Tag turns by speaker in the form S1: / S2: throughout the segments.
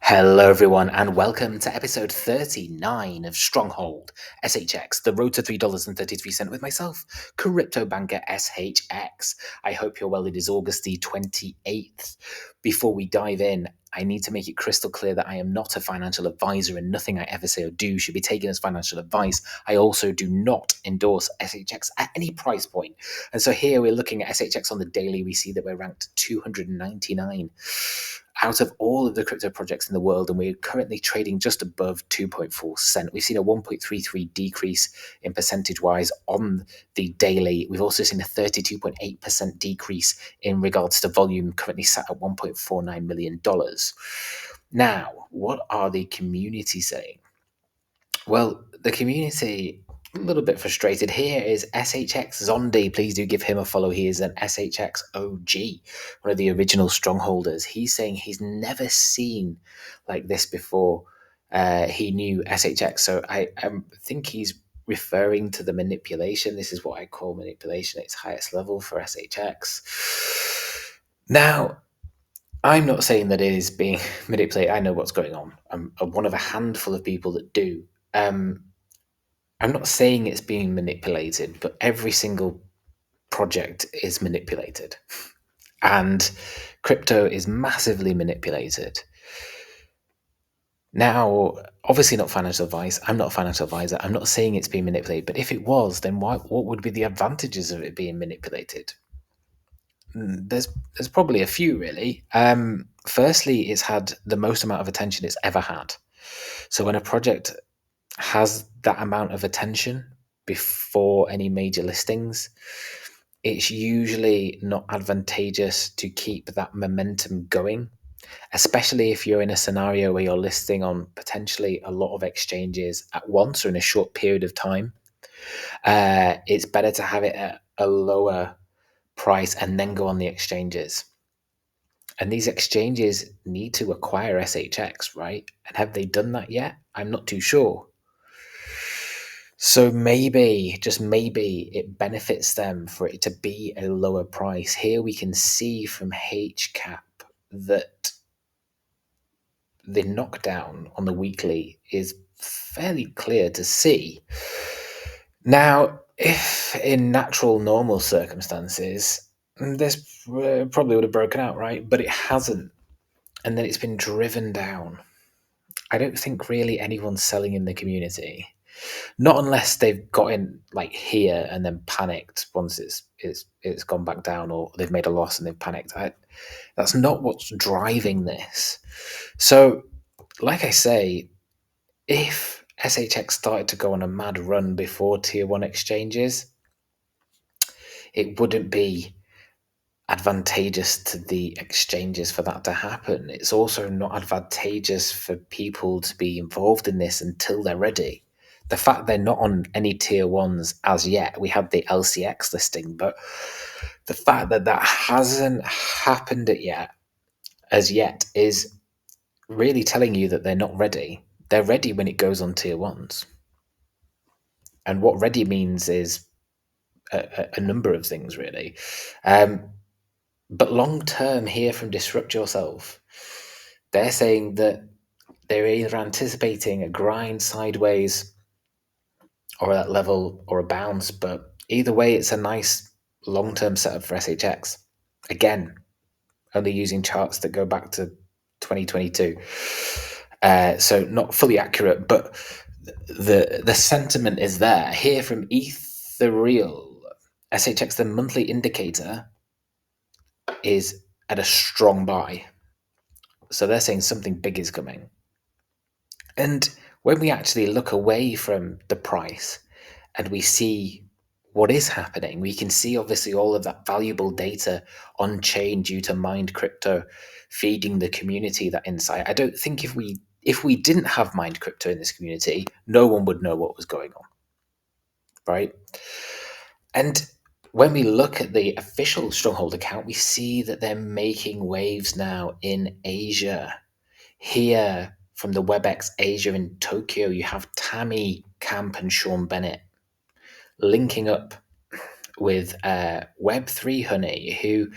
S1: Hello, everyone, and welcome to episode 39 of Stronghold SHX, the road to $3.33 with myself, CryptoBanker SHX. I hope you're well. It is August the 28th. Before we dive in, I need to make it crystal clear that I am not a financial advisor and nothing I ever say or do should be taken as financial advice. I also do not endorse SHX at any price point. And so here we're looking at SHX on the daily. We see that we're ranked 299 out of all of the crypto projects in the world, and we're currently trading just above 2.4 cent. We've seen a 1.33 decrease in percentage-wise on the daily. We've also seen a 32.8% decrease in regards to volume, currently sat at $1.49 million. Now, what are the community saying? Well, the community, a little bit frustrated. Here is SHX Zondi. Please do give him a follow. He is an SHX OG, one of the original strongholders. He's saying he's never seen like this before. He knew SHX. So I think he's referring to the manipulation. This is what I call manipulation at its highest level for SHX. Now, I'm not saying that it is being manipulated. I know what's going on. I'm one of a handful of people that do. I'm not saying it's being manipulated, but every single project is manipulated. And crypto is massively manipulated. Now, obviously not financial advice. I'm not a financial advisor. I'm not saying it's being manipulated, but if it was, then what would be the advantages of it being manipulated? There's probably a few, really. Firstly, it's had the most amount of attention it's ever had. So when a project has that amount of attention before any major listings, it's usually not advantageous to keep that momentum going, especially if you're in a scenario where you're listing on potentially a lot of exchanges at once or in a short period of time. It's better to have it at a lower price and then go on the exchanges. And these exchanges need to acquire SHX, right? And have they done that yet? I'm not too sure. So maybe, just maybe, it benefits them for it to be a lower price. Here we can see from HCAP that the knockdown on the weekly is fairly clear to see. Now, if in natural, normal circumstances, this probably would have broken out, right? But it hasn't. And then it's been driven down. I don't think really anyone's selling in the community. Not unless they've got in like here and then panicked once it's gone back down, or they've made a loss and they've panicked. That's not what's driving this. So, like I say, if SHX started to go on a mad run before tier 1 exchanges, it wouldn't be advantageous to the exchanges for that to happen. It's also not advantageous for people to be involved in this until they're ready. The fact they're not on any tier 1s as yet, we had the LCX listing, but the fact that that hasn't happened as yet is really telling you that they're not ready. They're ready when it goes on tier 1s. And what ready means is a number of things, really. But long term here from Disrupt Yourself, they're saying that they're either anticipating a grind sideways or that level or a bounce, but either way, it's a nice long-term setup for SHX. Again, only using charts that go back to 2022. So not fully accurate, but the sentiment is there. Here from Ethereal, SHX, the monthly indicator, is at a strong buy. So they're saying something big is coming. And when we actually look away from the price and we see what is happening, we can see obviously all of that valuable data on chain due to mined crypto feeding the community that insight. I don't think if we didn't have mined crypto in this community, no one would know what was going on, right? And when we look at the official Stronghold account, we see that they're making waves now in Asia. Here from the WebEx Asia in Tokyo, you have Tammy Camp and Sean Bennett linking up with Web3 Honey, who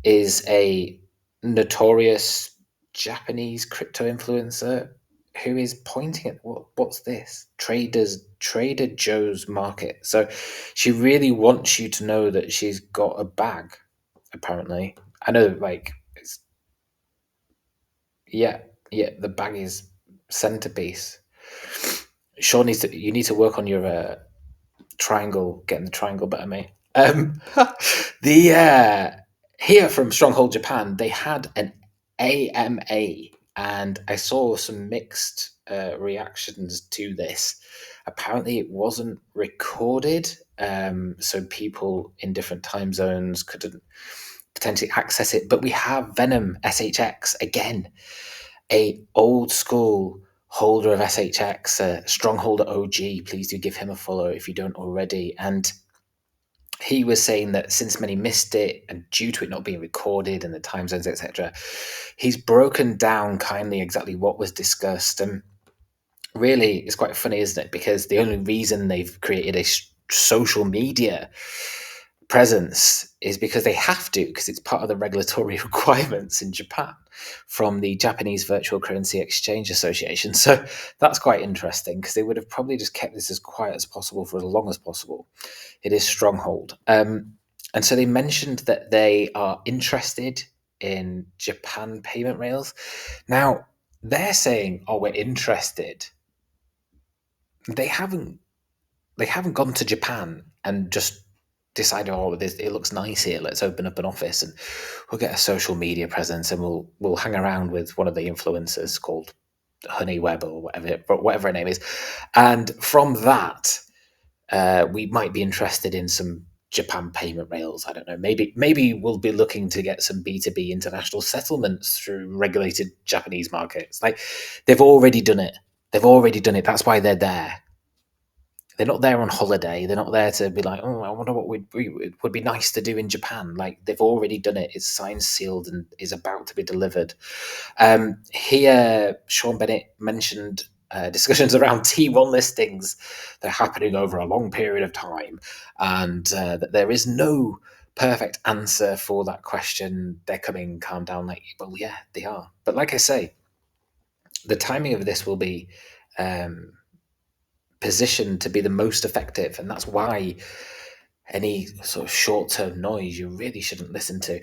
S1: is a notorious Japanese crypto influencer who is pointing at what's this Trader Joe's market. So she really wants you to know that she's got a bag. Apparently, I know, like, it's, yeah, the bag is centerpiece. Sean you need to work on your triangle, getting the triangle better, mate. The Here from Stronghold Japan, they had an AMA, and I saw some mixed reactions to this. Apparently, it wasn't recorded, so people in different time zones couldn't potentially access it. But we have Venom SHX again, a old school holder of SHX, Stronghold OG. Please do give him a follow if you don't already. And he was saying that since many missed it and due to it not being recorded and the time zones, etc., he's broken down kindly exactly what was discussed. And really, it's quite funny, isn't it? Because the only reason they've created a social media presence is because they have to, because it's part of the regulatory requirements in Japan from the Japanese Virtual Currency Exchange Association. So that's quite interesting, because they would have probably just kept this as quiet as possible for as long as possible. It is Stronghold. And so they mentioned that they are interested in Japan payment rails. Now, they're saying, oh, we're interested. They haven't gone to Japan and just decided, oh, it looks nice here, let's open up an office and we'll get a social media presence and we'll hang around with one of the influencers called Honeyweb or whatever her name is. And from that, we might be interested in some Japan payment rails. I don't know. Maybe we'll be looking to get some B2B international settlements through regulated Japanese markets. Like, they've already done it. That's why they're there. They're not there on holiday. They're not there to be like, oh, I wonder what would be nice to do in Japan. Like, they've already done it. It's signed, sealed, and is about to be delivered. Here, Sean Bennett mentioned discussions around T1 listings that are happening over a long period of time, and that there is no perfect answer for that question. They're coming, calm down. Like, well, yeah, they are. But like I say, the timing of this will be positioned to be the most effective, and that's why any sort of short-term noise you really shouldn't listen to.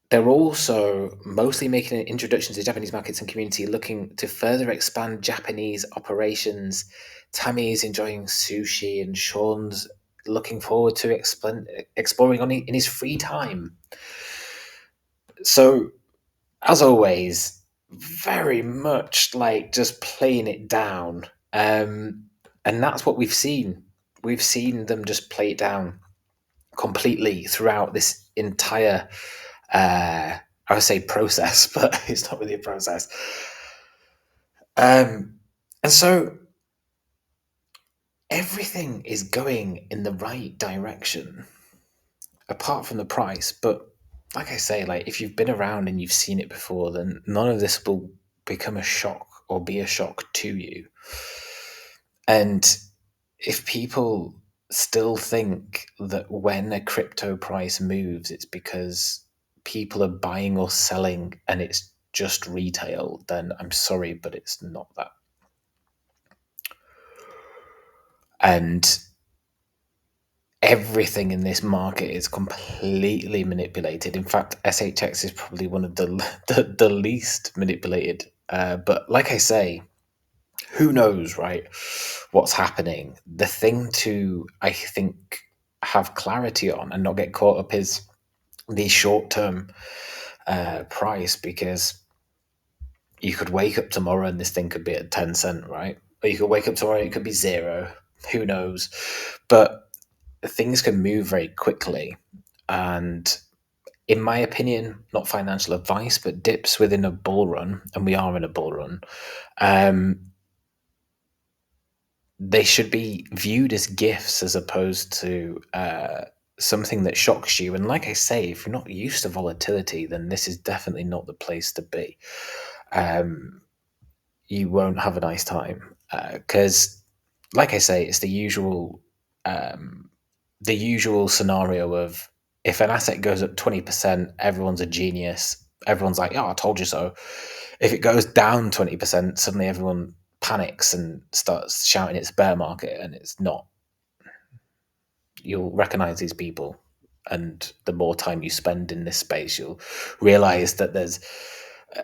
S1: They're also mostly making an introduction to the Japanese markets and community, looking to further expand Japanese operations. Tammy is enjoying sushi, and Sean's looking forward to exploring in his free time. So, as always, very much like just playing it down. And that's what we've seen. We've seen them just play it down completely throughout this entire, I would say process, but it's not really a process. And so everything is going in the right direction, apart from the price. But like I say, like, if you've been around and you've seen it before, then none of this will become a shock or be a shock to you. And if people still think that when a crypto price moves, it's because people are buying or selling and it's just retail, then I'm sorry, but it's not that. And everything in this market is completely manipulated. In fact, SHX is probably one of the least manipulated. But like I say, who knows, right? What's happening? The thing to, I think, have clarity on and not get caught up is the short-term price, because you could wake up tomorrow and this thing could be at 10 cent, right? Or you could wake up tomorrow and it could be zero. Who knows? But things can move very quickly. And in my opinion, not financial advice, but dips within a bull run, and we are in a bull run, they should be viewed as gifts as opposed to something that shocks you. And like I say, if you're not used to volatility, then this is definitely not the place to be. You won't have a nice time, because, like I say, it's the usual scenario of, if an asset goes up 20%, everyone's a genius, everyone's like, "Oh, I told you so." If it goes down 20%, suddenly everyone panics and starts shouting it's bear market, and it's not. You'll recognize these people, and the more time you spend in this space, you'll realize that there's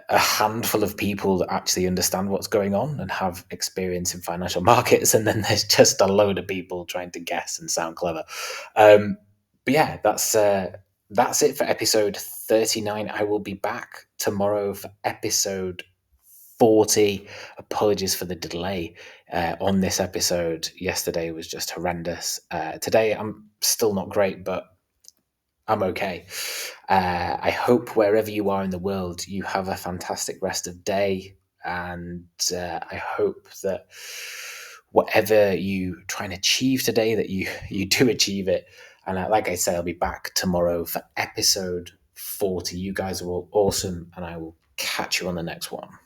S1: a handful of people that actually understand what's going on and have experience in financial markets, and then there's just a load of people trying to guess and sound clever. But yeah, that's it for episode 39. I will be back tomorrow for episode 40. Apologies for the delay on this episode. Yesterday was just horrendous. Today I'm still not great, but I'm okay. I hope wherever you are in the world, you have a fantastic rest of day. And I hope that whatever you try and achieve today, that you do achieve it. And like I say, I'll be back tomorrow for episode 40. You guys are all awesome, and I will catch you on the next one.